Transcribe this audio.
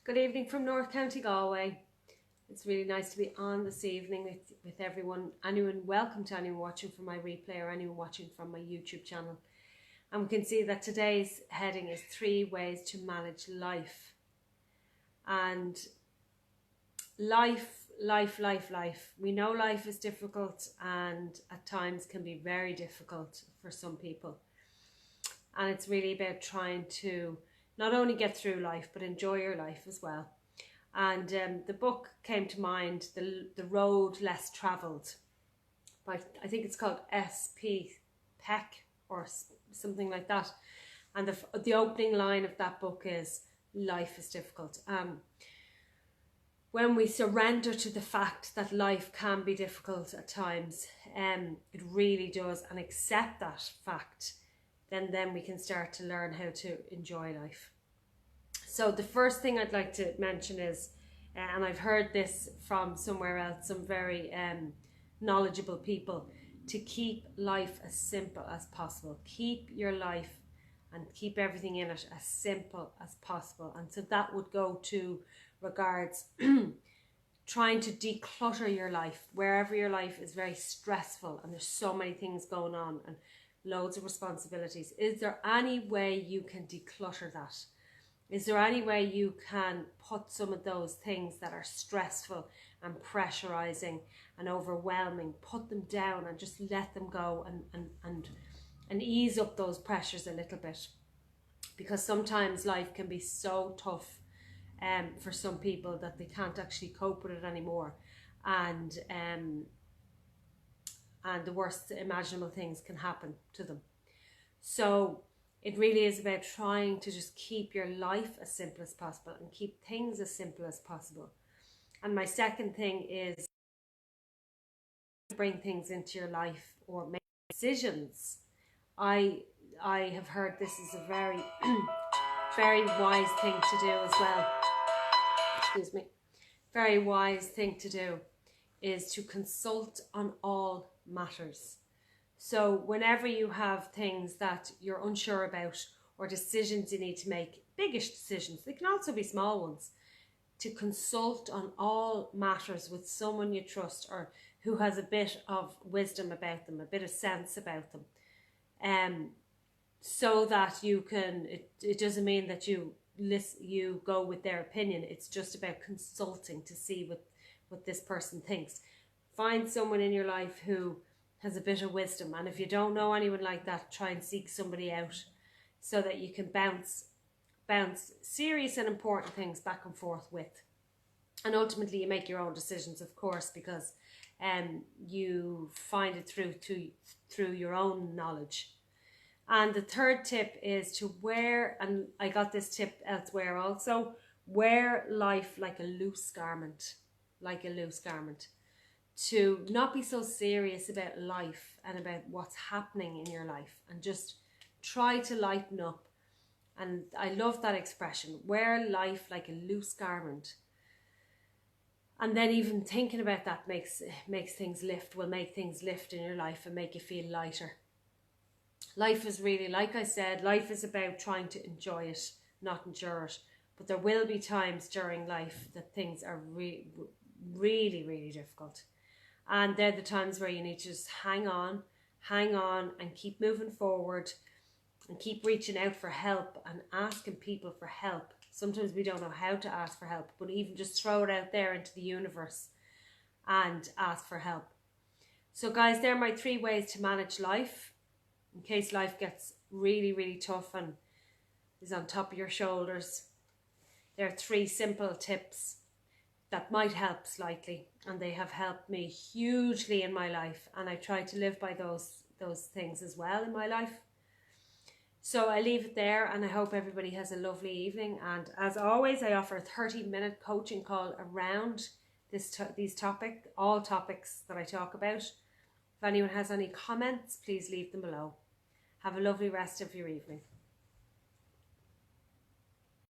Good evening from North County Galway. It's really nice to be on this evening with everyone. Welcome to anyone watching from my replay or anyone watching from my YouTube channel. And we can see that today's heading is 3 ways to manage life. And life. We know life is difficult and at times can be very difficult for some people. And it's really about trying to not only get through life, but enjoy your life as well. And the book came to mind, The Road Less Travelled, by, I think it's called S.P. Peck or something like that. And the opening line of that book is, life is difficult. When we surrender to the fact that life can be difficult at times, it really does, and accept that fact, then we can start to learn how to enjoy life. So the first thing I'd like to mention is, and I've heard this from somewhere else, some very knowledgeable people, to keep life as simple as possible. Keep your life and keep everything in it as simple as possible. And so that would go to regards trying to declutter your life. Wherever your life is very stressful and there's so many things going on and loads of responsibilities, is there any way you can declutter that? Is there any way you can put some of those things that are stressful and pressurizing and overwhelming, put them down and just let them go and ease up those pressures a little bit? Because sometimes life can be so tough for some people that they can't actually cope with it anymore, and the worst imaginable things can happen to them. So it really is about trying to just keep your life as simple as possible and keep things as simple as possible. And my second thing is bring things into your life or make decisions. I have heard this is a very very wise thing to do as well. Excuse me. Very wise thing to do is to consult on all matters. So whenever you have things that you're unsure about or decisions you need to make, biggish decisions, they can also be small ones, to consult on all matters with someone you trust or who has a bit of wisdom about them, a bit of sense about them. So that you can, it doesn't mean that you go with their opinion. It's just about consulting to see what this person thinks. Find someone in your life who has a bit of wisdom, and if you don't know anyone like that, try and seek somebody out so that you can bounce serious and important things back and forth with. And ultimately you make your own decisions, of course, because you find it through your own knowledge. And the third tip is to wear, and I got this tip elsewhere also, wear life like a loose garment, to not be so serious about life and about what's happening in your life, and just try to lighten up. And I love that expression, wear life like a loose garment. And then even thinking about that makes things lift, will make things lift in your life and make you feel lighter. Life is really, like I said, life is about trying to enjoy it, not endure it. But there will be times during life that things are really difficult. And they're the times where you need to just hang on and keep moving forward and keep reaching out for help and asking people for help. Sometimes we don't know how to ask for help, but even just throw it out there into the universe and ask for help. So guys, they're my 3 ways to manage life in case life gets really tough and is on top of your shoulders. There are 3 simple tips that might help slightly, and they have helped me hugely in my life, and I try to live by those things as well in my life. So I leave it there, and I hope everybody has a lovely evening. And as always, I offer a 30-minute coaching call around all topics that I talk about. If anyone has any comments, please leave them below. Have a lovely rest of your evening.